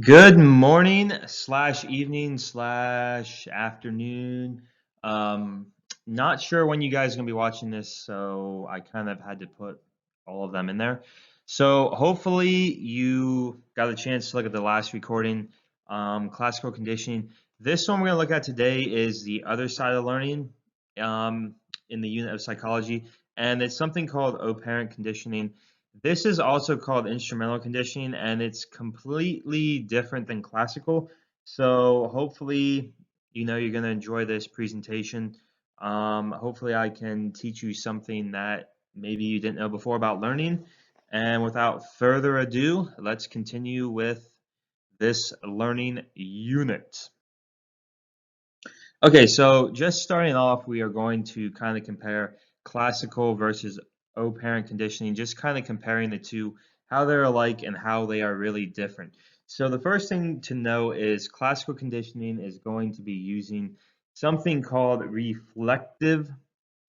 Good morning slash evening slash afternoon. Um, Not sure when you guys are gonna be watching this, so I kind of had to put all of them in there. So hopefully you got a chance to look at the last recording, classical conditioning. This one we're gonna look at today is the other side of learning, um, in the unit of psychology, and it's something called operant conditioning. This is also called instrumental conditioning, and it's completely different than classical. So hopefully, you're going to enjoy this presentation. Hopefully, I can teach you something that maybe you didn't know before about learning. And without further ado, let's continue with this learning unit. Okay, so just starting off, we are going to kind of compare classical versus O-parent conditioning, just kind of comparing the two, how they're alike and how they are really different. So the first thing to know is classical conditioning is going to be using something called reflective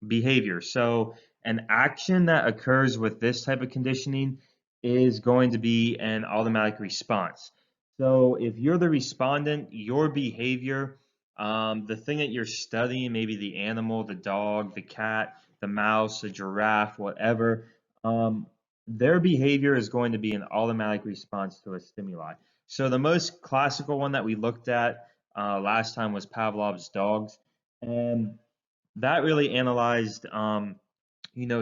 behavior. So an action that occurs with this type of conditioning is going to be an automatic response. So if you're the respondent, your behavior, the thing that you're studying, maybe the animal, the dog, the cat, the mouse, the giraffe, whatever, um, their behavior is going to be an automatic response to a stimuli. So the most classical one that we looked at last time was Pavlov's dogs. And that really analyzed,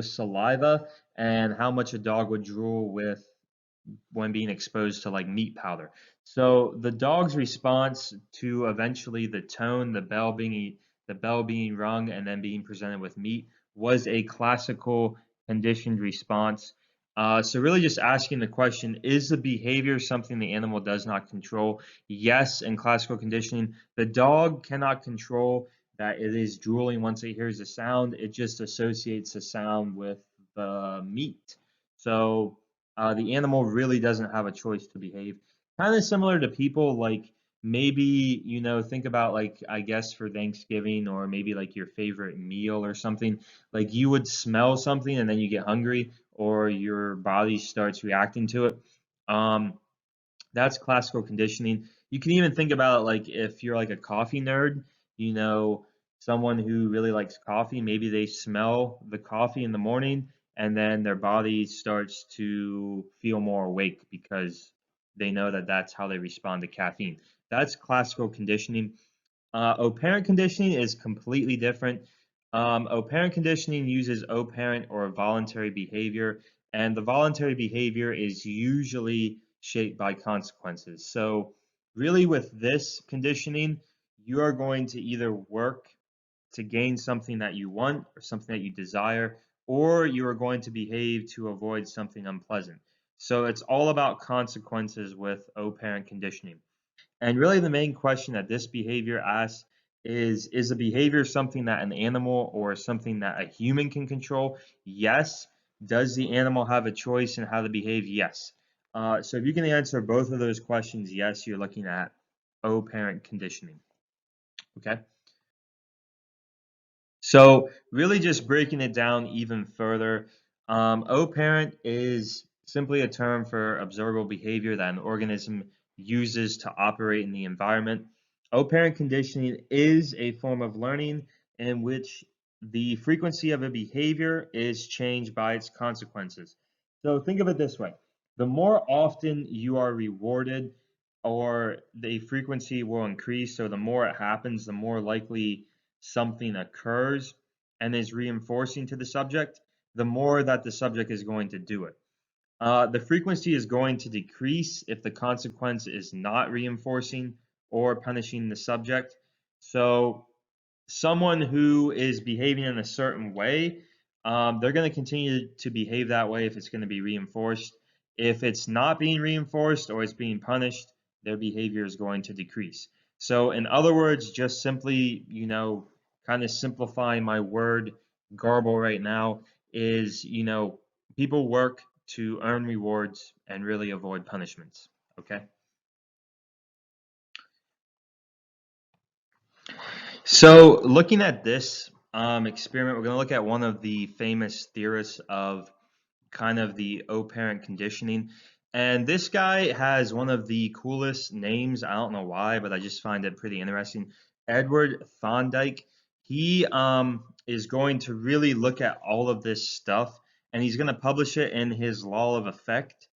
saliva and how much a dog would drool with when being exposed to like meat powder. So the dog's response to eventually the bell being rung and then being presented with meat was a classical conditioned response. So really just asking the question, is the behavior something the animal does not control? Yes, in classical conditioning, the dog cannot control that it is drooling once it hears a sound. It just associates the sound with the meat. So the animal really doesn't have a choice to behave. Kind of similar to people, like maybe, think about like, I guess for Thanksgiving or maybe like your favorite meal or something, like you would smell something and then you get hungry or your body starts reacting to it. Um, that's classical conditioning. You can even think about it like if you're like a coffee nerd, you know, someone who really likes coffee, maybe they smell the coffee in the morning and then their body starts to feel more awake because they know that that's how they respond to caffeine. That's classical conditioning. O-parent conditioning is completely different. O-parent conditioning uses O-parent or voluntary behavior, and the voluntary behavior is usually shaped by consequences. So, really, with this conditioning, you are going to either work to gain something that you want or something that you desire, or you are going to behave to avoid something unpleasant. So, it's all about consequences with O-parent conditioning. And really, the main question that this behavior asks is a behavior something that an animal or something that a human can control? Yes. Does the animal have a choice in how to behave? Yes. So if you can answer both of those questions, yes, you're looking at O-parent conditioning. Okay. So really just breaking it down even further, O-parent is simply a term for observable behavior that an organism uses to operate in the environment. O-parent conditioning is a form of learning in which the frequency of a behavior is changed by its consequences. So think of it this way. The more often you are rewarded or the frequency will increase, so the more it happens, the more likely something occurs and is reinforcing to the subject, the more that the subject is going to do it. The frequency is going to decrease if the consequence is not reinforcing or punishing the subject. So, someone who is behaving in a certain way, they're going to continue to behave that way if it's going to be reinforced. If it's not being reinforced or it's being punished, their behavior is going to decrease. So, in other words, just simply, kind of simplifying my word garble right now is, people work to earn rewards and really avoid punishments. Okay. So, looking at this experiment, we're going to look at one of the famous theorists of kind of the O-parent conditioning. And this guy has one of the coolest names. I don't know why, but I just find it pretty interesting. Edward Thorndike. He is going to really look at all of this stuff, and he's going to publish it in his Law of Effect.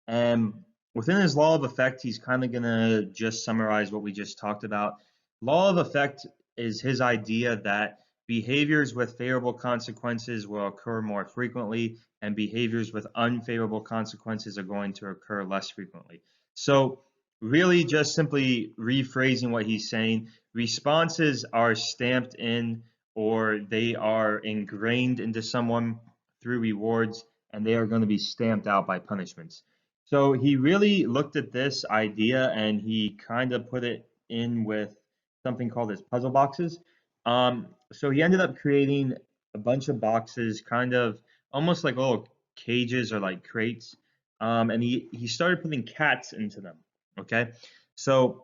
And within his Law of Effect, he's kind of going to just summarize what we just talked about. Law of Effect is his idea that behaviors with favorable consequences will occur more frequently, and behaviors with unfavorable consequences are going to occur less frequently. So, really, just simply rephrasing what he's saying, responses are stamped in or they are ingrained into someone through rewards, and they are going to be stamped out by punishments. So, he really looked at this idea and he kind of put it in with something called his puzzle boxes. So, he ended up creating a bunch of boxes, kind of almost like little cages or like crates. And he started putting cats into them. Okay, so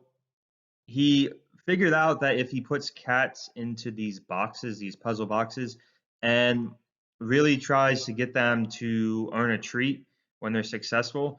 he figured out that if he puts cats into these boxes, these puzzle boxes, and really tries to get them to earn a treat when they're successful,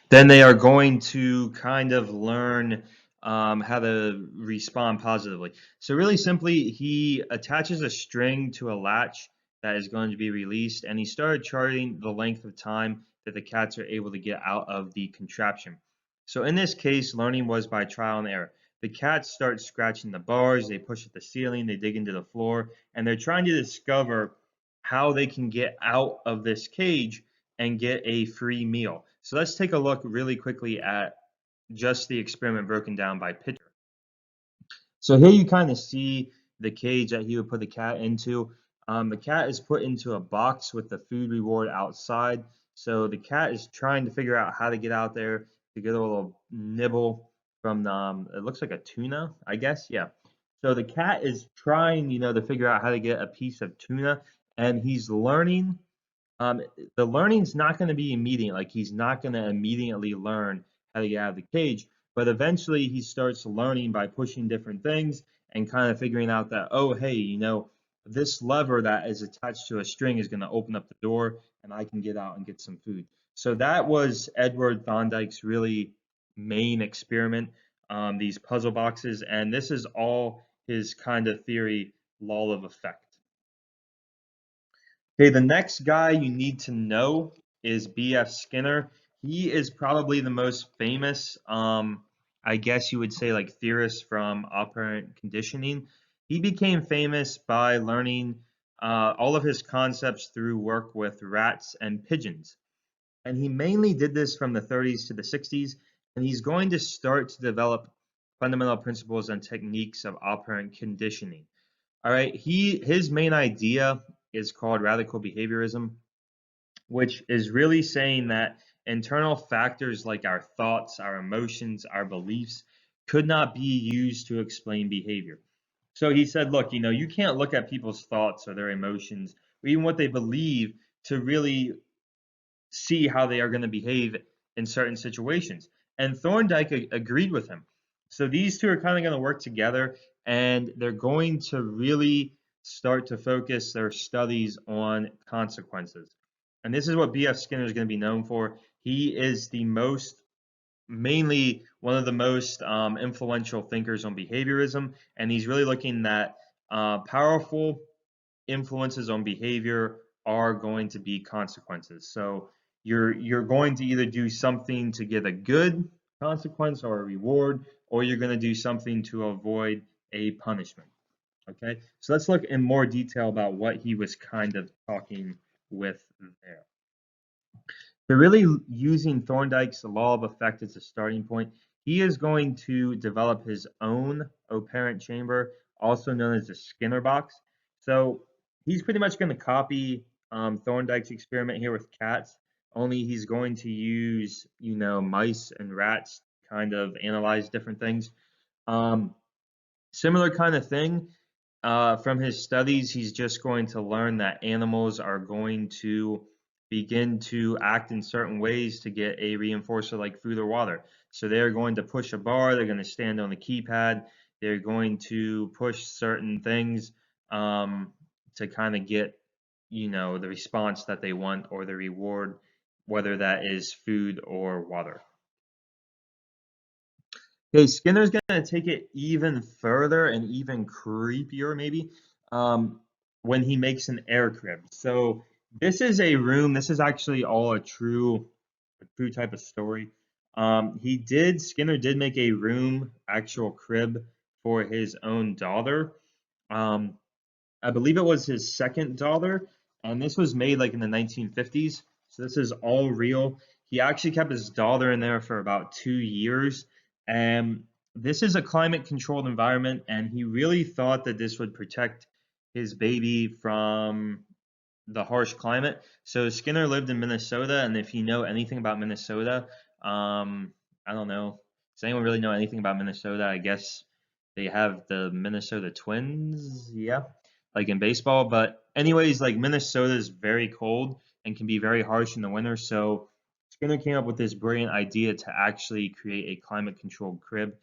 then they are going to kind of learn how to respond positively. So really simply, he attaches a string to a latch that is going to be released, and he started charting the length of time that the cats are able to get out of the contraption. So in this case, learning was by trial and error. The cats start scratching the bars, they push at the ceiling, they dig into the floor, and they're trying to discover how they can get out of this cage and get a free meal. So let's take a look really quickly at just the experiment broken down by picture. So here you kind of see the cage that he would put the cat into. The cat is put into a box with the food reward outside. So the cat is trying to figure out how to get out there to get a little nibble from the, it looks like a tuna, I guess. Yeah. So the cat is trying, to figure out how to get a piece of tuna, and he's learning the learning's not going to be immediate. Like he's not going to immediately learn how to get out of the cage, but eventually he starts learning by pushing different things and kind of figuring out that, oh, hey, this lever that is attached to a string is going to open up the door and I can get out and get some food. So that was Edward Thorndike's really main experiment, these puzzle boxes, and this is all his kind of theory, law of effect. Okay, the next guy you need to know is B.F. Skinner. He is probably the most famous, I guess you would say, like theorist from operant conditioning. He became famous by learning all of his concepts through work with rats and pigeons. And he mainly did this from the 30s to the 60s, and he's going to start to develop fundamental principles and techniques of operant conditioning. All right, his main idea is called radical behaviorism, which is really saying that internal factors like our thoughts, our emotions, our beliefs could not be used to explain behavior. So he said, look, you can't look at people's thoughts or their emotions or even what they believe to really see how they are going to behave in certain situations. And Thorndike agreed with him. So these two are kind of going to work together and they're going to really start to focus their studies on consequences. And this is what B.F. Skinner is going to be known for. He is mainly one of the most influential thinkers on behaviorism, and he's really looking at powerful influences on behavior are going to be consequences. So you're going to either do something to get a good consequence or a reward, or you're going to do something to avoid a punishment. Okay, so let's look in more detail about what he was kind of talking with there. They're really using Thorndike's law of effect as a starting point. He is going to develop his own operant chamber, also known as the Skinner box. So he's pretty much going to copy Thorndike's experiment here with cats, only he's going to use, mice and rats to kind of analyze different things. Um, Similar kind of thing. From his studies, he's just going to learn that animals are going to begin to act in certain ways to get a reinforcer like food or water. So they're going to push a bar, they're going to stand on the keypad, they're going to push certain things to kind of get, the response that they want or the reward whether that is food or water. Okay, Skinner's gonna take it even further and even creepier, maybe, um, when he makes an air crib. So this is a room. This is actually all a true type of story. Skinner did make a room, actual crib for his own daughter. Um, I believe it was his second daughter, and this was made like in the 1950s. So this is all real. He actually kept his daughter in there for about 2 years. And this is a climate controlled environment, and he really thought that this would protect his baby from the harsh climate. So Skinner lived in Minnesota, and if you know anything about Minnesota, I don't know. Does anyone really know anything about Minnesota? I guess they have the Minnesota Twins, yeah, like in baseball. But anyways, like Minnesota is very cold and can be very harsh in the winter. So Skinner came up with this brilliant idea to actually create a climate controlled crib.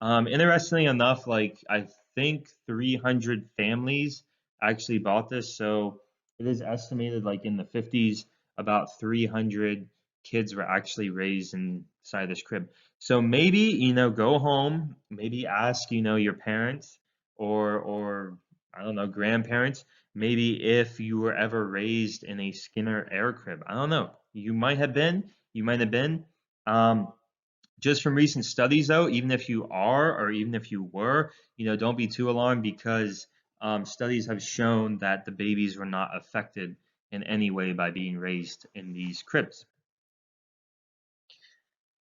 Interestingly enough, like I think 300 families actually bought this. So it is estimated like in the 50s, about 300 kids were actually raised inside this crib. So maybe, go home, maybe ask, your parents or I don't know, grandparents, maybe if you were ever raised in a Skinner air crib. I don't know. You might have been. Um, just from recent studies, though, even if you are, or even if you were, don't be too alarmed because studies have shown that the babies were not affected in any way by being raised in these cribs.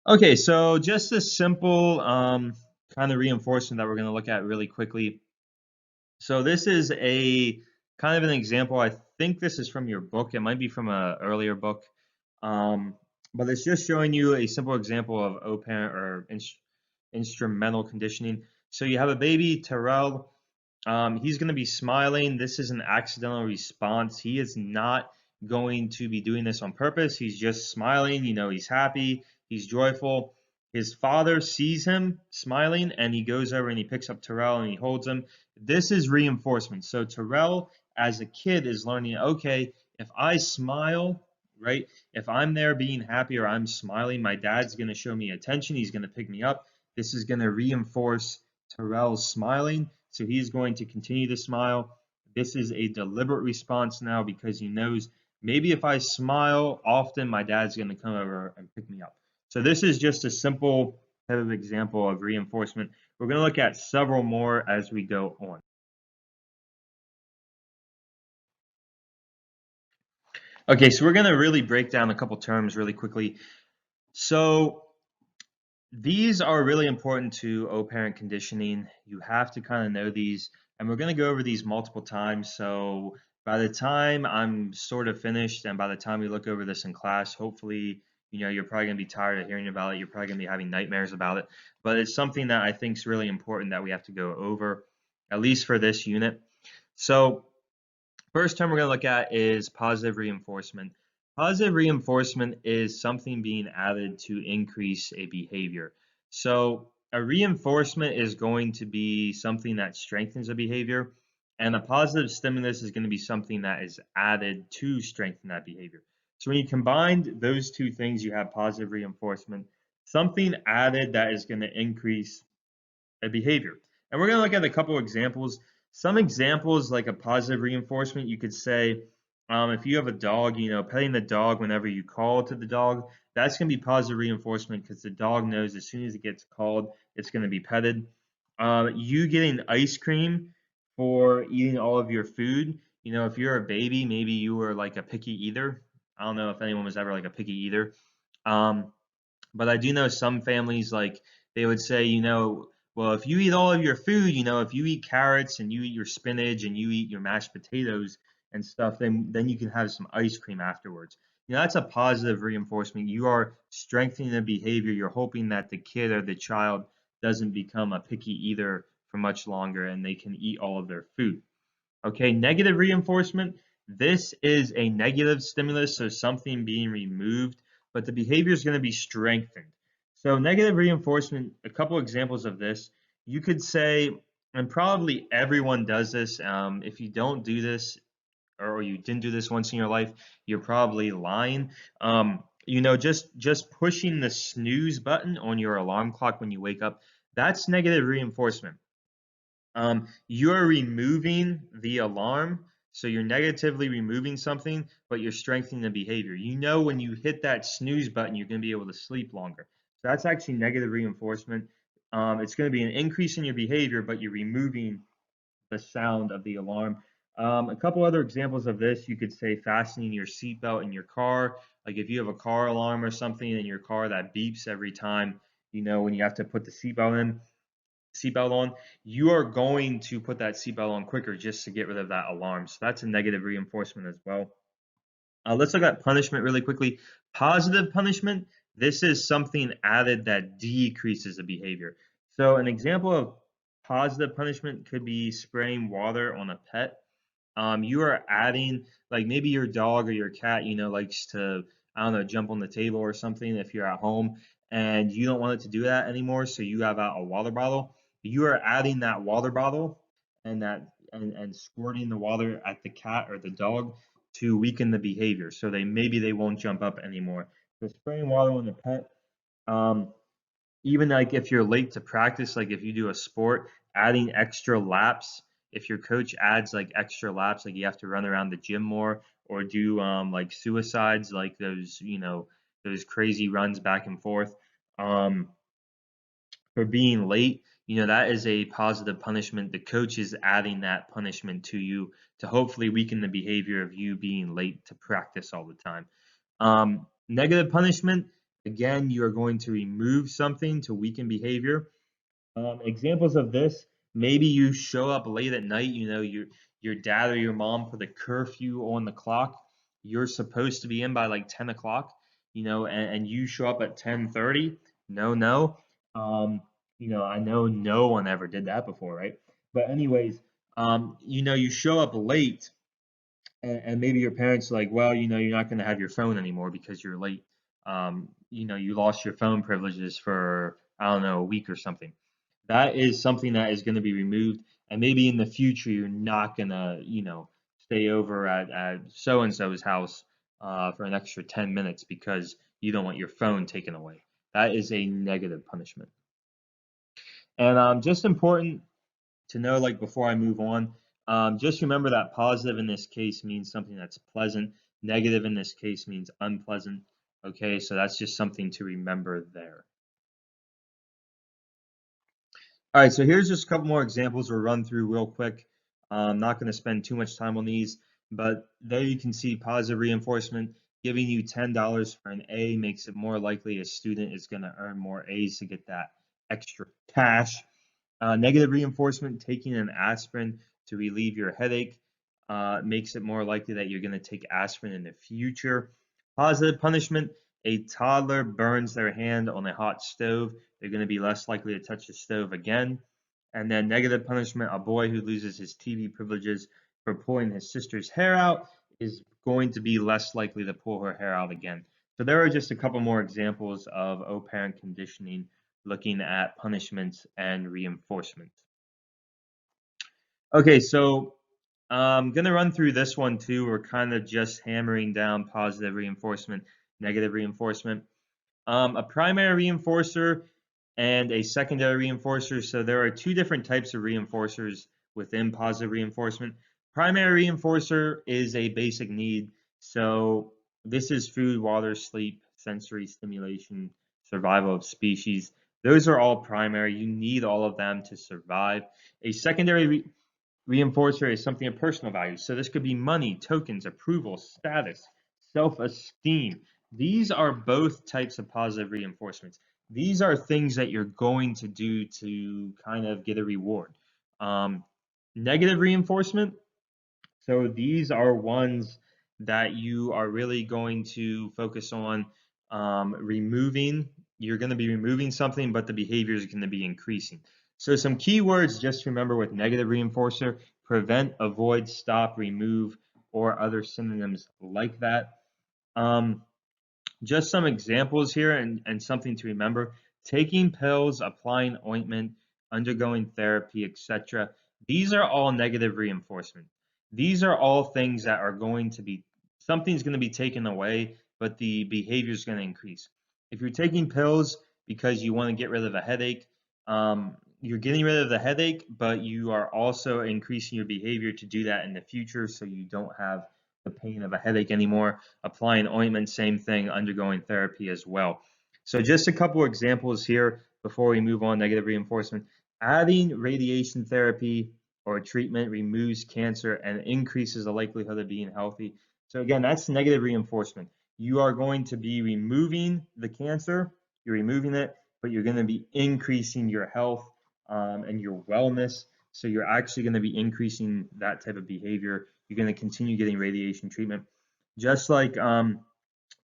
Okay, so just a simple kind of reinforcement that we're going to look at really quickly. So this is a kind of an example. I think this is from your book. It might be from an earlier book. Um, but it's just showing you a simple example of oparent or instrumental conditioning. So you have a baby, Terrell. He's going to be smiling. This is an accidental response. He is not going to be doing this on purpose. He's just smiling. He's happy. He's joyful. His father sees him smiling and he goes over and he picks up Terrell and he holds him. This is reinforcement. So Terrell, as a kid, is learning, okay, if I smile, right? If I'm there being happy or I'm smiling, my dad's going to show me attention. He's going to pick me up. This is going to reinforce Terrell's smiling. So he's going to continue to smile. This is a deliberate response now because he knows maybe if I smile often, my dad's going to come over and pick me up. So this is just a simple type of example of reinforcement. We're going to look at several more as we go on. Okay, so we're going to really break down a couple terms really quickly. So these are really important to O-parent conditioning. You have to kind of know these, and we're going to go over these multiple times. So by the time I'm sort of finished, and by the time we look over this in class, hopefully, you're probably going to be tired of hearing about it. You're probably going to be having nightmares about it. But it's something that I think is really important that we have to go over, at least for this unit. So first term we're going to look at is positive reinforcement. Positive reinforcement is something being added to increase a behavior. So a reinforcement is going to be something that strengthens a behavior, and a positive stimulus is going to be something that is added to strengthen that behavior. So when you combine those two things, you have positive reinforcement, something added that is going to increase a behavior. And we're going to look at a couple examples. Some examples, like a positive reinforcement, you could say, if you have a dog, petting the dog whenever you call to the dog, that's going to be positive reinforcement because the dog knows as soon as it gets called, it's going to be petted. You getting ice cream for eating all of your food. If you're a baby, maybe you were like a picky eater. I don't know if anyone was ever like a picky eater. Um, but I do know some families like they would say, well, if you eat all of your food, if you eat carrots and you eat your spinach and you eat your mashed potatoes and stuff, then you can have some ice cream afterwards. That's a positive reinforcement. You are strengthening the behavior. You're hoping that the kid or the child doesn't become a picky eater for much longer and they can eat all of their food. Okay, negative reinforcement. This is a negative stimulus, so something being removed, but the behavior is going to be strengthened. So negative reinforcement, a couple examples of this, you could say, and probably everyone does this. If you don't do this, or you didn't do this once in your life, you're probably lying. just pushing the snooze button on your alarm clock when you wake up, that's negative reinforcement. You're removing the alarm, so you're negatively removing something, but you're strengthening the behavior. You know when you hit that snooze button, you're going to be able to sleep longer. So that's actually negative reinforcement. It's going to be an increase in your behavior, but you're removing the sound of the alarm. A couple other examples of this, you could say fastening your seatbelt in your car. Like if you have a car alarm or something in your car that beeps every time, when you have to put the seatbelt on, you are going to put that seatbelt on quicker just to get rid of that alarm. So that's a negative reinforcement as well. Let's look at punishment really quickly. Positive punishment, this is something added that decreases the behavior. So an example of positive punishment could be spraying water on a pet. You are adding, like maybe your dog or your cat, likes to, I don't know, jump on the table or something if you're at home and you don't want it to do that anymore, so you have out a water bottle. You are adding that water bottle and squirting the water at the cat or the dog to weaken the behavior, so maybe they won't jump up anymore. So spraying water on the pet, um, even like if you're late to practice, like if you do a sport, adding extra laps. If your coach adds like extra laps, like you have to run around the gym more or do like suicides, like those crazy runs back and forth. Um, for being late, that is a positive punishment. The coach is adding that punishment to you to hopefully weaken the behavior of you being late to practice all the time. Negative punishment, again, you are going to remove something to weaken behavior. Examples of this, maybe you show up late at night, your dad or your mom put a curfew on the clock. You're supposed to be in by like 10 o'clock, and you show up at 10:30. No, no. Um, I know no one ever did that before, right? But anyways, you show up late and maybe your parents are like, well, you're not going to have your phone anymore because you're late. You lost your phone privileges for, I don't know, a week or something. That is something that is going to be removed. And maybe in the future, you're not going to, stay over at so and so's house for an extra 10 minutes because you don't want your phone taken away. That is a negative punishment. And just important to know, like before I move on, just remember that positive in this case means something that's pleasant. Negative in this case means unpleasant. Okay, so that's just something to remember there. All right, so here's just a couple more examples we'll run through real quick. I'm not going to spend too much time on these, but there you can see positive reinforcement. Giving you $10 for an A makes it more likely a student is going to earn more A's to get that extra cash. Negative reinforcement, taking an aspirin to relieve your headache makes it more likely that you're going to take aspirin in the future. Positive punishment, a toddler burns their hand on a hot stove. They're going to be less likely to touch the stove again. And then negative punishment, a boy who loses his TV privileges for pulling his sister's hair out is going to be less likely to pull her hair out again. So there are just a couple more examples of operant conditioning looking at punishments and reinforcement. Okay, so I'm going to run through this one too. We're kind of just hammering down positive reinforcement, negative reinforcement. A primary reinforcer and a secondary reinforcer. So there are two different types of reinforcers within positive reinforcement. Primary reinforcer is a basic need. So this is food, water, sleep, sensory stimulation, survival of species. Those are all primary. You need all of them to survive. A secondary reinforcer is something of personal value. So this could be money, tokens, approval, status, self-esteem. These are both types of positive reinforcements. These are things that you're going to do to kind of get a reward. Negative reinforcement, so these are ones that you are really going to focus on removing. You're going to be removing something, but the behavior is going to be increasing. So some keywords just remember with negative reinforcer: prevent, avoid, stop, remove, or other synonyms like that. Um, just some examples here and something to remember. Taking pills, applying ointment, undergoing therapy, etc. These are all negative reinforcement. These are all things that are going to be, something's going to be taken away but the behavior is going to increase. If you're taking pills because you want to get rid of a headache, you're getting rid of the headache, but you are also increasing your behavior to do that in the future so you don't have the pain of a headache anymore. Applying ointment, same thing, undergoing therapy as well. So just a couple examples here before we move on, negative reinforcement. Adding radiation therapy or treatment removes cancer and increases the likelihood of being healthy. So again, that's negative reinforcement. You are going to be removing the cancer, you're removing it, but you're going to be increasing your health and your wellness. So you're actually going to be increasing that type of behavior. You're going to continue getting radiation treatment. Just like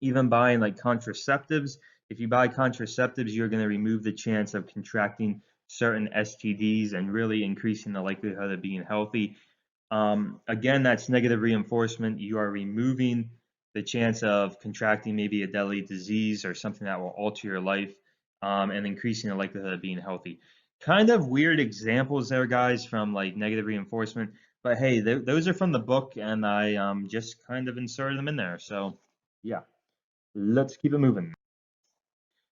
even buying like contraceptives, if you buy contraceptives, you're going to remove the chance of contracting certain STDs and really increasing the likelihood of being healthy. Again, that's negative reinforcement. You are removing the chance of contracting maybe a deadly disease or something that will alter your life and increasing the likelihood of being healthy. Kind of weird examples there, guys, from like negative reinforcement. But hey, those are from the book, and I just kind of inserted them in there. So, yeah, let's keep it moving.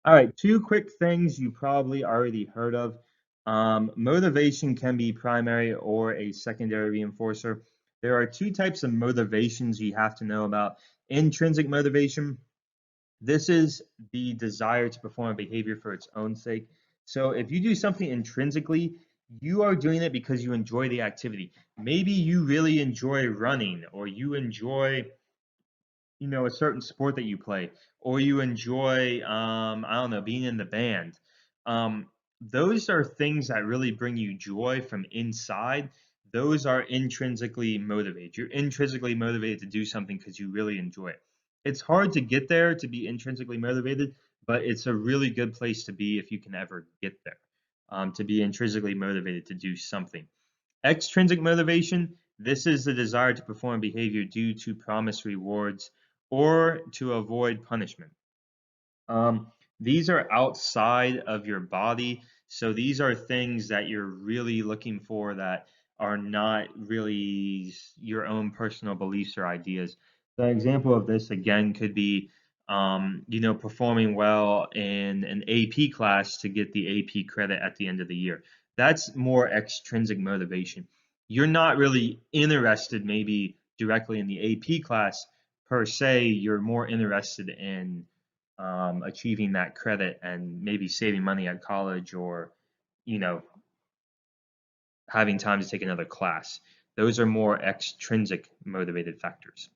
All right, two quick things you probably already heard of. Motivation can be primary or a secondary reinforcer. There are two types of motivations you have to know about. Intrinsic motivation, this is the desire to perform a behavior for its own sake. So if you do something intrinsically, you are doing it because you enjoy the activity. Maybe you really enjoy running, or you enjoy a certain sport that you play, or you enjoy, I don't know, being in the band. Um, those are things that really bring you joy from inside. Those are intrinsically motivated. You're intrinsically motivated to do something because you really enjoy it. It's hard to get there to be intrinsically motivated, but it's a really good place to be if you can ever get there, to be intrinsically motivated to do something. Extrinsic motivation, this is the desire to perform behavior due to promised rewards or to avoid punishment. Um, these are outside of your body. So these are things that you're really looking for that are not really your own personal beliefs or ideas. The example of this again could be, performing well in an AP class to get the AP credit at the end of the year. That's more extrinsic motivation. You're not really interested maybe directly in the AP class per se. You're more interested in achieving that credit and maybe saving money at college or, you know, having time to take another class. Those are more extrinsic motivated factors.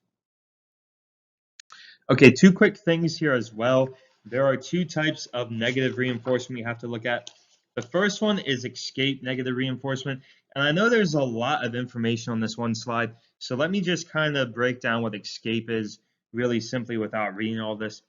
Okay, two quick things here as well. There are two types of negative reinforcement you have to look at. The first one is escape negative reinforcement. And I know there's a lot of information on this one slide, so let me just kind of break down what escape is really simply without reading all this.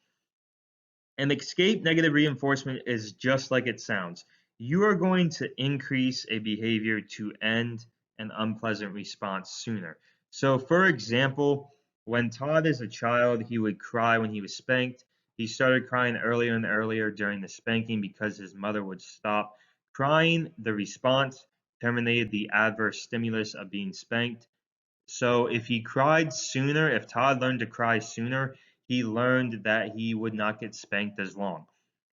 An escape negative reinforcement is just like it sounds. You are going to increase a behavior to end an unpleasant response sooner. So, for example, when Todd is a child, he would cry when he was spanked. He started crying earlier and earlier during the spanking because his mother would stop crying. The response terminated the adverse stimulus of being spanked. So if he cried sooner, if Todd learned to cry sooner, he learned that he would not get spanked as long.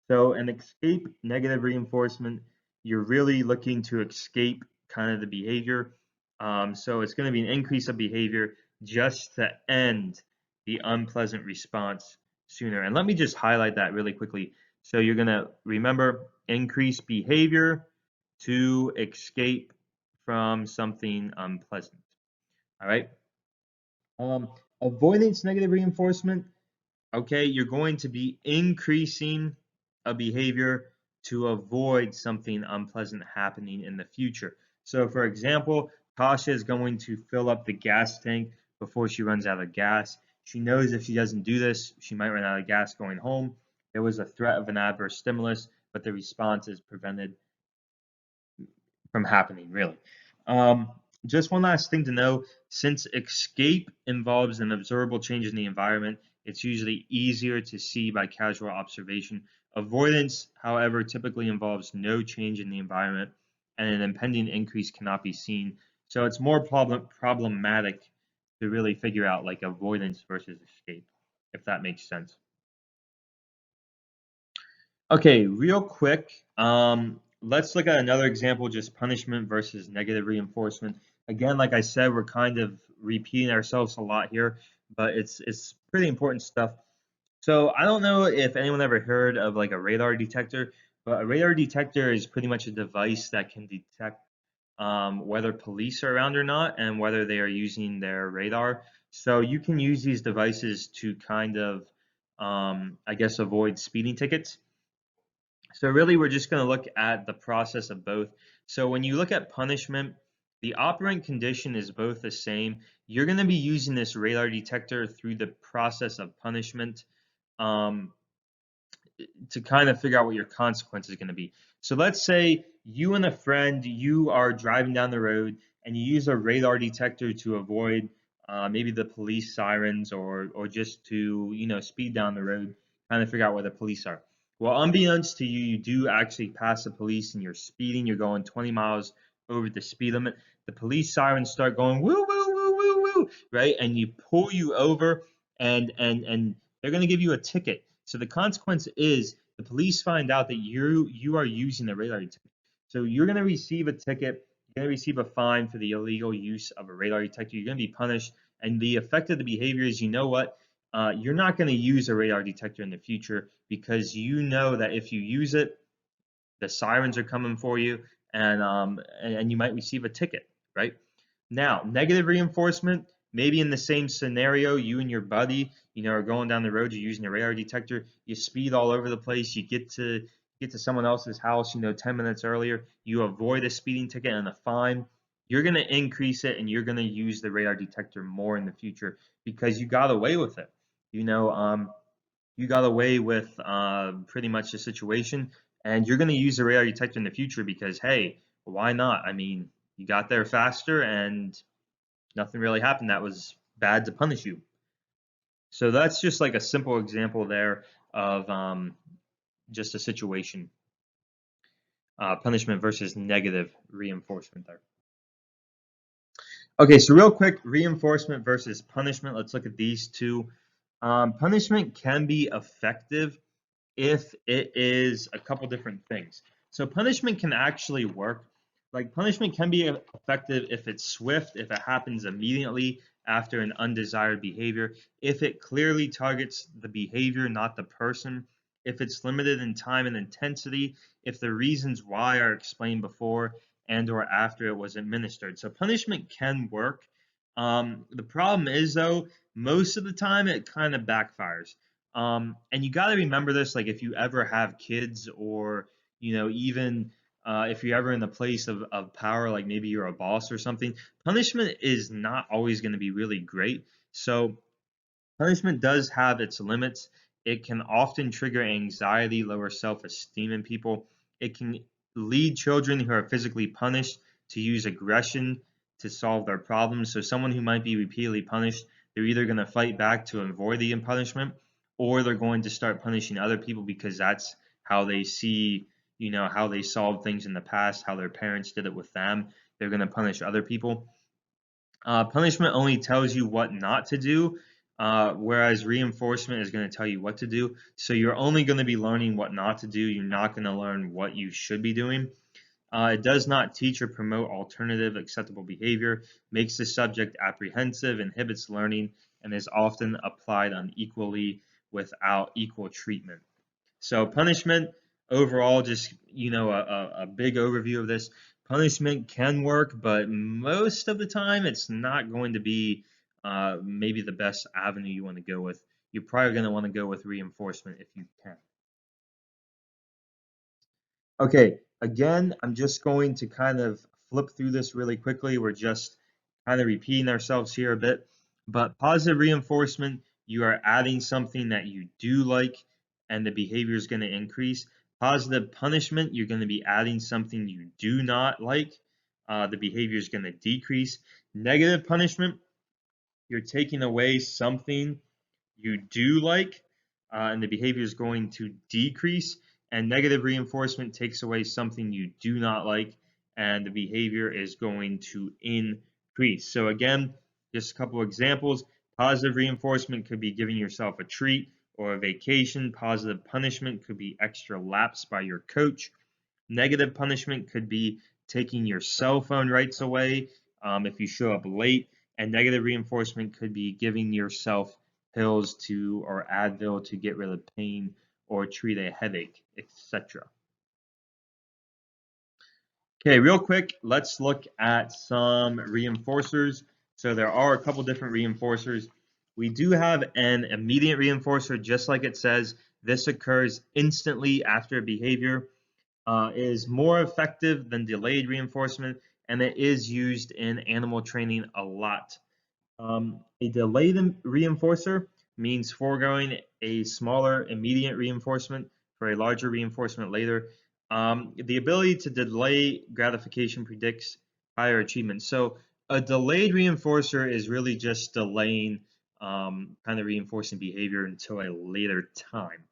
So an escape negative reinforcement, you're really looking to escape kind of the behavior. So it's going to be an increase of behavior just to end the unpleasant response sooner. And let me just highlight that really quickly. So you're going to remember increase behavior to escape from something unpleasant. All right. Um, Avoidance negative reinforcement. Okay, you're going to be increasing a behavior to avoid something unpleasant happening in the future. So, for example, Tasha is going to fill up the gas tank before she runs out of gas. She knows if she doesn't do this, she might run out of gas going home. There was a threat of an adverse stimulus, but the response is prevented from happening, really. Um, just one last thing to know, since escape involves an observable change in the environment, it's usually easier to see by casual observation. Avoidance, however, typically involves no change in the environment and an impending increase cannot be seen. So it's more problematic to really figure out like avoidance versus escape. if that makes sense. Okay, real quick, let's look at another example, just punishment versus negative reinforcement. Again, like I said, we're kind of repeating ourselves a lot here, but it's pretty important stuff. So I don't know if anyone ever heard of like a radar detector, but a radar detector is pretty much a device that can detect whether police are around or not and whether they are using their radar. So you can use these devices to kind of, I guess, avoid speeding tickets. So really, we're just going to look at the process of both. So when you look at punishment, the operant condition is both the same. You're going to be using this radar detector through the process of punishment. Um, to kind of figure out what your consequence is going to be. So let's say you and a friend, you are driving down the road and you use a radar detector to avoid maybe the police sirens or just to speed down the road, kind of figure out where the police are. Well, unbeknownst to you, you do actually pass the police and you're speeding. You're going 20 miles over the speed limit. The police sirens start going woo woo woo woo woo, right? And you pull you over, and they're going to give you a ticket. So the consequence is the police find out that you are using the radar detector. So you're going to receive a ticket. You're going to receive a fine for the illegal use of a radar detector. You're going to be punished. And the effect of the behavior is, you know what? You're not going to use a radar detector in the future because you know that if you use it, the sirens are coming for you, and you might receive a ticket, right? Now, negative reinforcement, maybe in the same scenario, you and your buddy, are going down the road, you're using a radar detector, you speed all over the place, you get to someone else's house, 10 minutes earlier, you avoid a speeding ticket and a fine. You're going to increase it and you're going to use the radar detector more in the future because you got away with it. You got away with pretty much the situation, and you're going to use the radar detector in the future because, hey, why not? I mean, you got there faster and nothing really happened that was bad to punish you. So that's just like a simple example there of just a situation, punishment versus negative reinforcement there. Okay, so real quick, reinforcement versus punishment. Let's look at these two. Punishment can be effective if it is a couple different things. So punishment can actually work. Like punishment can be effective if it's swift, if it happens immediately after an undesired behavior, if it clearly targets the behavior, not the person, if it's limited in time and intensity, if the reasons why are explained before and or after it was administered. So punishment can work. The problem is though, most of the time it kind of backfires. And you got to remember this, like if you ever have kids or, even if you're ever in the place of power, like maybe you're a boss or something, punishment is not always going to be really great. So punishment does have its limits. It can often trigger anxiety, lower self-esteem in people. It can lead children who are physically punished to use aggression to solve their problems. So someone who might be repeatedly punished, they're either going to fight back to avoid the punishment, or they're going to start punishing other people because that's how they see, how they solved things in the past, how their parents did it with them. They're going to punish other people. Punishment only tells you what not to do, whereas reinforcement is going to tell you what to do. So you're only going to be learning what not to do. You're not going to learn what you should be doing. It does not teach or promote alternative acceptable behavior, makes the subject apprehensive, inhibits learning, and is often applied unequally without equal treatment. So punishment overall, just a big overview of this. Punishment can work, but most of the time it's not going to be maybe the best avenue you want to go with. You're probably going to want to go with reinforcement if you can. Okay, again, I'm just going to kind of flip through this really quickly. We're just kind of repeating ourselves here a bit. But positive reinforcement, you are adding something that you do like, and the behavior is going to increase. Positive punishment, you're going to be adding something you do not like. The behavior is going to decrease. Negative punishment, you're taking away something you do like, and the behavior is going to decrease. And negative reinforcement takes away something you do not like, and the behavior is going to increase. So again, just a couple examples. Positive reinforcement could be giving yourself a treat or a vacation. Positive punishment could be extra laps by your coach. Negative punishment could be taking your cell phone rights away if you show up late. And negative reinforcement could be giving yourself pills to or Advil to get rid of pain or treat a headache, etc. Okay, real quick, let's look at some reinforcers. So there are a couple different reinforcers. We do have an immediate reinforcer, just like it says. This occurs instantly after behavior. Is more effective than delayed reinforcement, and it is used in animal training a lot. A delayed reinforcer means foregoing a smaller immediate reinforcement for a larger reinforcement later. The ability to delay gratification predicts higher achievement. So a delayed reinforcer is really just delaying kind of reinforcing behavior until a later time.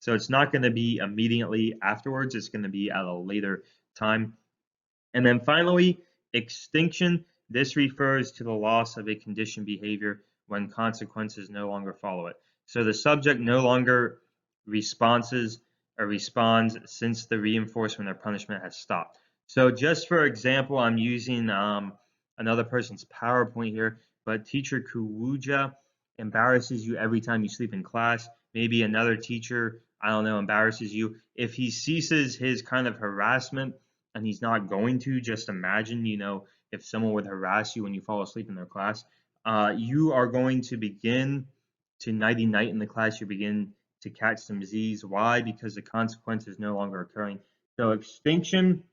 So it's not going to be immediately afterwards. It's going to be at a later time. And then finally, extinction. This refers to the loss of a conditioned behavior when consequences no longer follow it. So the subject no longer responses or responds since the reinforcement or punishment has stopped. So just for example, I'm using another person's PowerPoint here, but teacher Kuwuja embarrasses you every time you sleep in class. Maybe another teacher, I don't know, embarrasses you. If he ceases his kind of harassment, and he's not going to, just imagine, if someone would harass you when you fall asleep in their class, you are going to begin to nighty night in the class. You begin to catch some Z's. Why? Because the consequence is no longer occurring. So extinction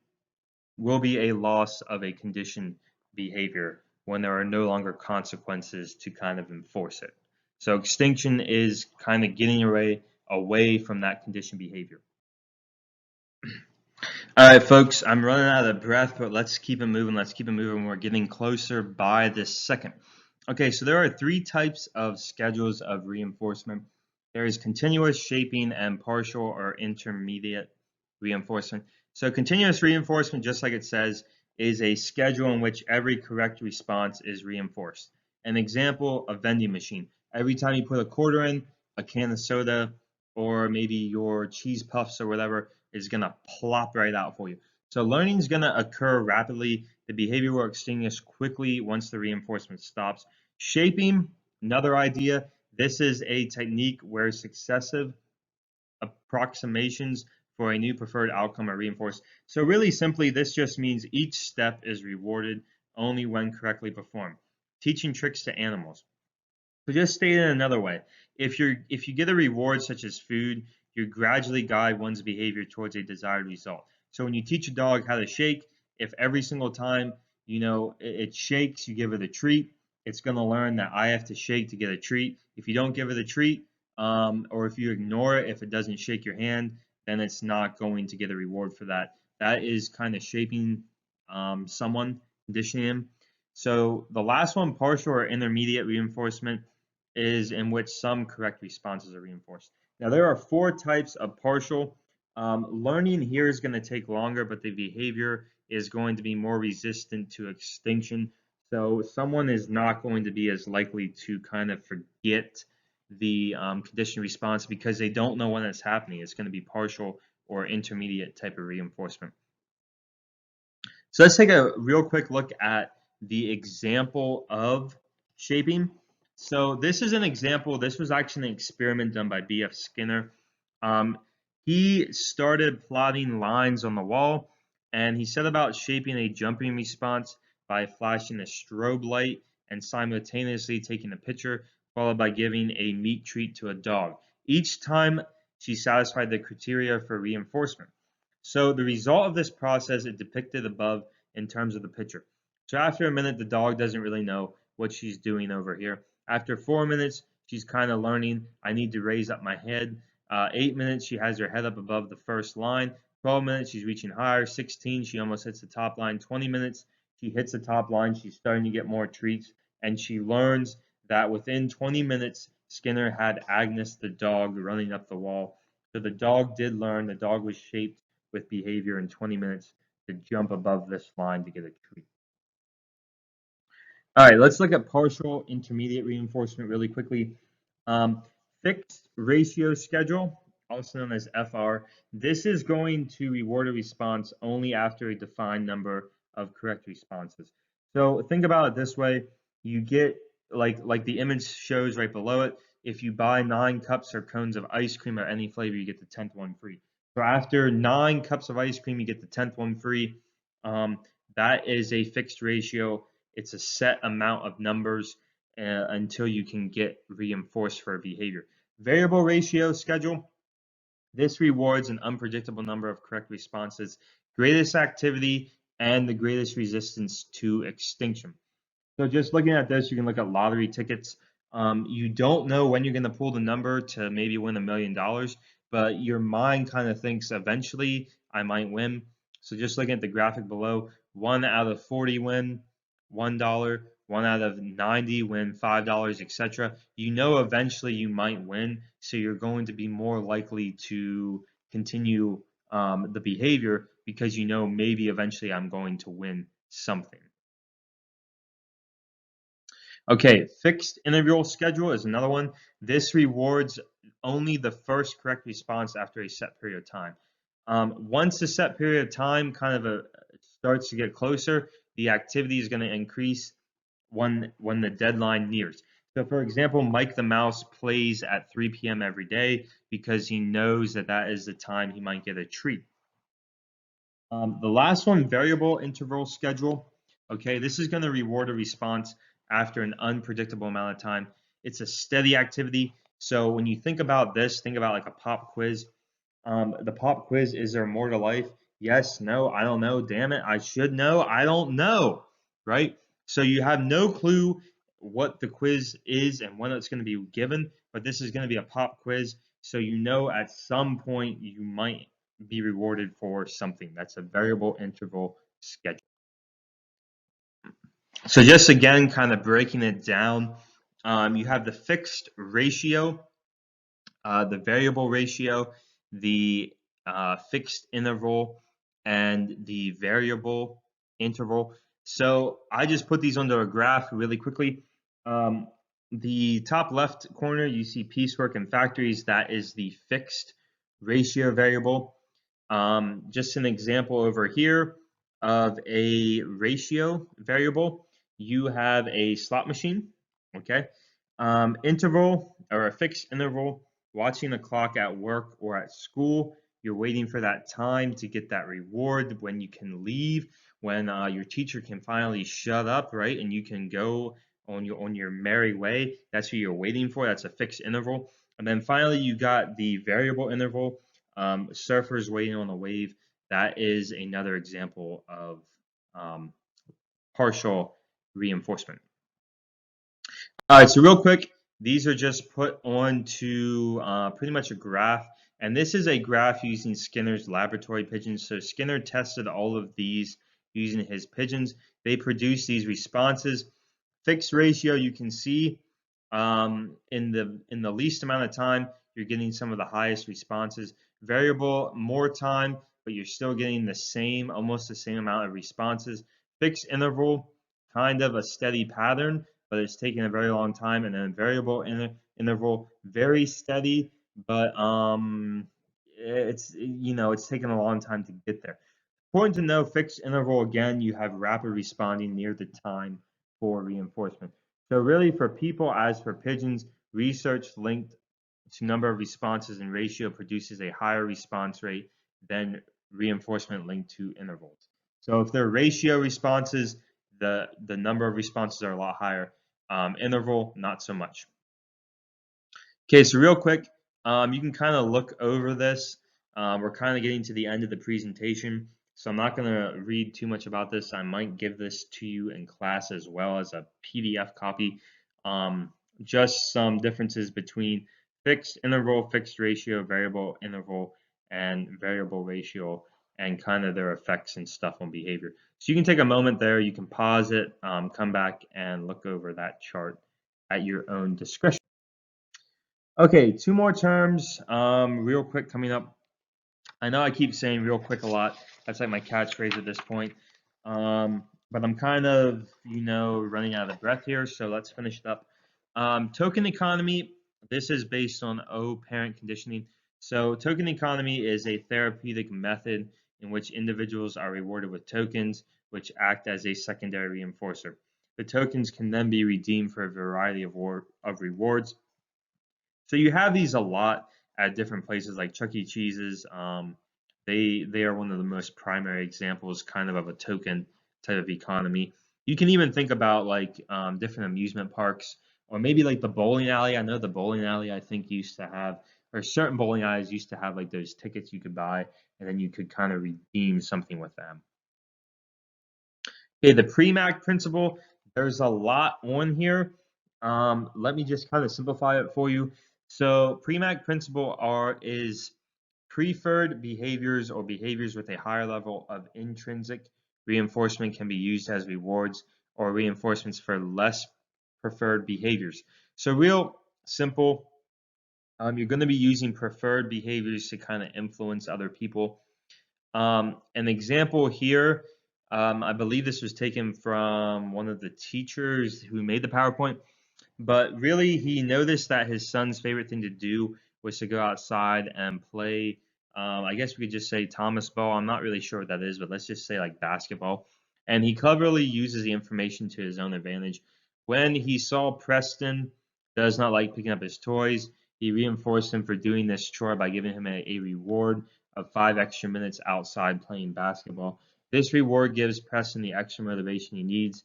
will be a loss of a conditioned behavior when there are no longer consequences to kind of enforce it. So extinction is kind of getting away from that conditioned behavior. All right, folks, I'm running out of breath, but let's keep it moving. Let's keep it moving. We're getting closer by the second. Okay, so there are three types of schedules of reinforcement. There is continuous, shaping, and partial or intermediate reinforcement. So continuous reinforcement, just like it says, is a schedule in which every correct response is reinforced. An example, a vending machine. Every time you put a quarter in, a can of soda, or maybe your cheese puffs or whatever, is going to plop right out for you. So learning is going to occur rapidly. The behavior will extinguish quickly once the reinforcement stops. Shaping, another idea. This is a technique where successive approximations for a new preferred outcome are reinforced. So really simply, this just means each step is rewarded only when correctly performed. Teaching tricks to animals. So just state it another way. If you get a reward such as food, you gradually guide one's behavior towards a desired result. So when you teach a dog how to shake, if every single time it shakes, you give it a treat, it's going to learn that I have to shake to get a treat. If you don't give it a treat, or if you ignore it, if it doesn't shake your hand, then it's not going to get a reward for that. That is kind of shaping someone, conditioning him. So the last one, partial or intermediate reinforcement, is in which some correct responses are reinforced. Now, there are four types of partial. Learning here is going to take longer, but the behavior is going to be more resistant to extinction. So someone is not going to be as likely to kind of forget the conditioned response because they don't know when it's happening. It's going to be partial or intermediate type of reinforcement. So let's take a real quick look at the example of shaping. So this is an example. This was actually an experiment done by B.F. Skinner. He started plotting lines on the wall, and he set about shaping a jumping response by flashing a strobe light and simultaneously taking a picture, followed by giving a meat treat to a dog. Each time she satisfied the criteria for reinforcement. So the result of this process is depicted above in terms of the picture. So after a minute, the dog doesn't really know what she's doing over here. After 4 minutes, she's kind of learning, I need to raise up my head. 8 minutes, she has her head up above the first line. 12 minutes, she's reaching higher. 16, she almost hits the top line. 20 minutes, she hits the top line. She's starting to get more treats. And she learns that within 20 minutes, Skinner had Agnes the dog running up the wall. So the dog did learn. The dog was shaped with behavior in 20 minutes to jump above this line to get a treat. All right, let's look at partial intermediate reinforcement really quickly. Um, Fixed ratio schedule, also known as FR. This is going to reward a response only after a defined number of correct responses. So think about it this way: you get like the image shows right below it. If you buy 9 cups or cones of ice cream of any flavor, you get the 10th one free. So after 9 cups of ice cream, you get the 10th one free. Um, that is a fixed ratio. It's a set amount of numbers until you can get reinforced for a behavior. Variable ratio schedule. This rewards an unpredictable number of correct responses, greatest activity, and the greatest resistance to extinction. So just looking at this, you can look at lottery tickets. You don't know when you're going to pull the number to maybe win $1 million, but your mind kind of thinks eventually I might win. So just looking at the graphic below, 1 out of 40 win $1, 1 out of 90 win $5, etc. You know eventually you might win, so you're going to be more likely to continue the behavior because you know maybe eventually I'm going to win something. Okay, fixed interval schedule is another one. This rewards only the first correct response after a set period of time. Once the set period of time starts to get closer, the activity is going to increase when the deadline nears. So, for example, Mike the Mouse plays at 3 p.m. every day because he knows that that is the time he might get a treat. The last one, variable interval schedule. Okay, this is going to reward a response after an unpredictable amount of time. It's a steady activity. So when you think about this, think about like a pop quiz. The pop quiz, is there more to life? Yes, no, I don't know. Damn it, I should know. I don't know, right? So you have no clue what the quiz is and when it's going to be given, but this is going to be a pop quiz. So you know at some point you might be rewarded for something. That's a variable interval schedule. So just again, kind of breaking it down, you have the fixed ratio, the variable ratio, the fixed interval, and the variable interval. So I just put these under a graph really quickly. Um, the top left corner, you see piecework and factories. That is the fixed ratio variable. Just an example over here of a ratio variable. You have a slot machine, okay? Interval or a fixed interval, watching the clock at work or at school. You're waiting for that time to get that reward when you can leave, when your teacher can finally shut up, right? And you can go on your merry way. That's what you're waiting for. That's a fixed interval. And then finally, you got the variable interval, surfers waiting on a wave. That is another example of um, partial reinforcement. All right, so real quick, these are just put onto pretty much a graph. And this is a graph using Skinner's laboratory pigeons. So Skinner tested all of these using his pigeons. They produce these responses. Fixed ratio, you can see in the least amount of time, you're getting some of the highest responses. Variable, more time, but you're still getting the same, almost the same amount of responses. Fixed interval, kind of a steady pattern, but it's taking a very long time. And then variable interval, very steady, but it's taking a long time to get there. Important to know, fixed interval, again, you have rapid responding near the time for reinforcement. So really for people, as for pigeons, research linked to number of responses and ratio produces a higher response rate than reinforcement linked to intervals. So if they're ratio responses, the number of responses are a lot higher. Interval, not so much. Okay, so real quick, you can kind of look over this. We're kind of getting to the end of the presentation, so I'm not going to read too much about this. I might give this to you in class as well as a PDF copy. Just some differences between fixed interval, fixed ratio, variable interval, and variable ratio, and kind of their effects and stuff on behavior. So you can take a moment there, you can pause it, come back and look over that chart at your own discretion. Okay, 2 more terms, real quick coming up. I know I keep saying real quick a lot. That's like my catchphrase at this point. but I'm kind of, running out of breath here, so let's finish it up. Token economy, this is based on O-parent conditioning. So token economy is a therapeutic method in which individuals are rewarded with tokens, which act as a secondary reinforcer. The tokens can then be redeemed for a variety of rewards. So you have these a lot at different places like Chuck E. Cheese's. They are one of the most primary examples, kind of a token type of economy. You can even think about like different amusement parks, or maybe like the bowling alley. I know the bowling alley I think used to have, or certain bowling alleys used to have like those tickets you could buy, and then you could kind of redeem something with them. Okay, the Premack principle, there's a lot on here. Let me just kind of simplify it for you. So Premack principle is preferred behaviors or behaviors with a higher level of intrinsic reinforcement can be used as rewards or reinforcements for less preferred behaviors. So real simple, you're going to be using preferred behaviors to kind of influence other people. An example here, I believe this was taken from one of the teachers who made the PowerPoint, but really he noticed that his son's favorite thing to do was to go outside and play. I guess we could just say Thomas ball. I'm not really sure what that is, but let's just say like basketball. And he cleverly uses the information to his own advantage. When he saw Preston does not like picking up his toys, he reinforced him for doing this chore by giving him a reward of 5 extra minutes outside playing basketball. This reward gives Preston the extra motivation he needs.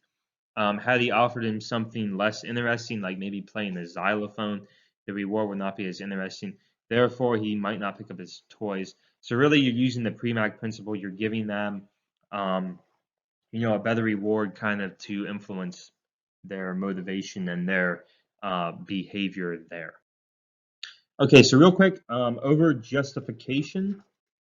Had he offered him something less interesting, like maybe playing the xylophone, the reward would not be as interesting. Therefore, he might not pick up his toys. So really, you're using the Premack principle. You're giving them, um, a better reward, kind of to influence their motivation and their behavior there. Okay, so real quick, over justification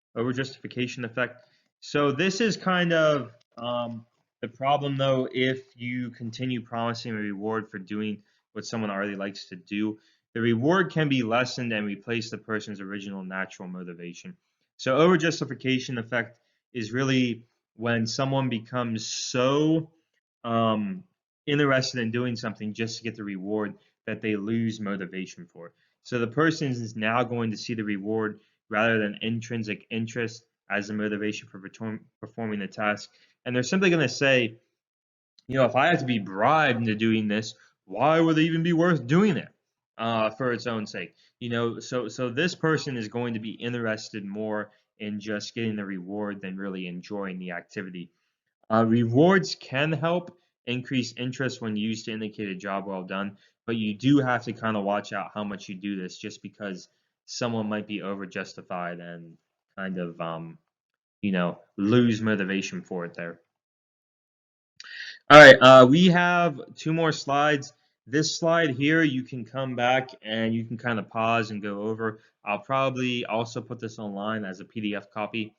effect. So this is kind of the problem, though, if you continue promising a reward for doing what someone already likes to do. The reward can be lessened and replace the person's original natural motivation. So over justification effect is really when someone becomes so um, interested in doing something just to get the reward that they lose motivation for it. So the person is now going to see the reward rather than intrinsic interest as a motivation for performing the task. And they're simply going to say, if I have to be bribed into doing this, why would it even be worth doing it for its own sake? So this person is going to be interested more in just getting the reward than really enjoying the activity. Rewards can help increase interest when used to indicate a job well done, but you do have to kind of watch out how much you do this just because someone might be over justified and kind of, lose motivation for it there. All right, we have two more slides. This slide here, you can come back and you can kind of pause and go over. I'll probably also put this online as a PDF copy.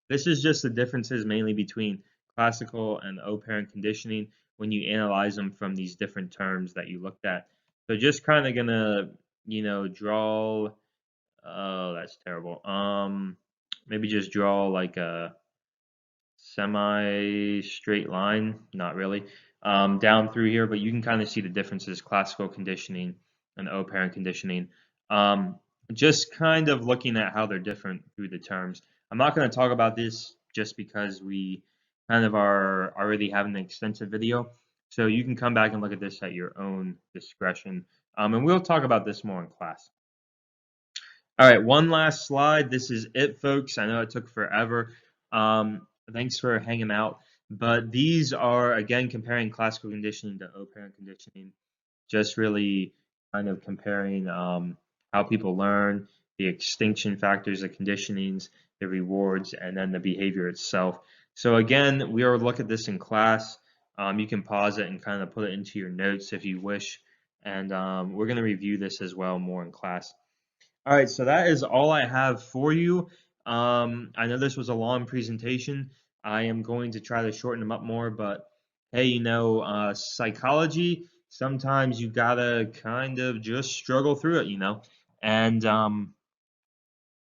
This is just the differences mainly between classical and operant conditioning when you analyze them from these different terms that you looked at. So just kind of gonna, draw, oh, that's terrible. Maybe just draw like a semi-straight line, not really, down through here, but you can kind of see the differences, classical conditioning and operant conditioning. Um, just kind of looking at how they're different through the terms. I'm not going to talk about this just because we kind of are already having an extensive video. So you can come back and look at this at your own discretion. And we'll talk about this more in class. All right, one last slide. This is it, folks. I know it took forever. Thanks for hanging out. But these are, again, comparing classical conditioning to operant conditioning, just really kind of comparing how people learn, the extinction factors, the conditionings, the rewards, and then the behavior itself. So again, we are look at this in class. You can pause it and kind of put it into your notes if you wish. And we're going to review this as well more in class. All right, so that is all I have for you. I know this was a long presentation. I am going to try to shorten them up more, but hey, psychology, sometimes you gotta kind of just struggle through it. And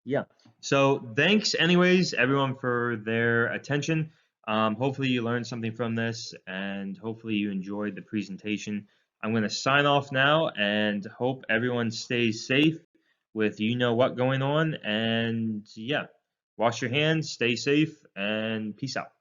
yeah. So thanks anyways, everyone, for their attention. Hopefully you learned something from this, and hopefully you enjoyed the presentation. I'm going to sign off now and hope everyone stays safe with you know what going on. And yeah, wash your hands, stay safe, and peace out.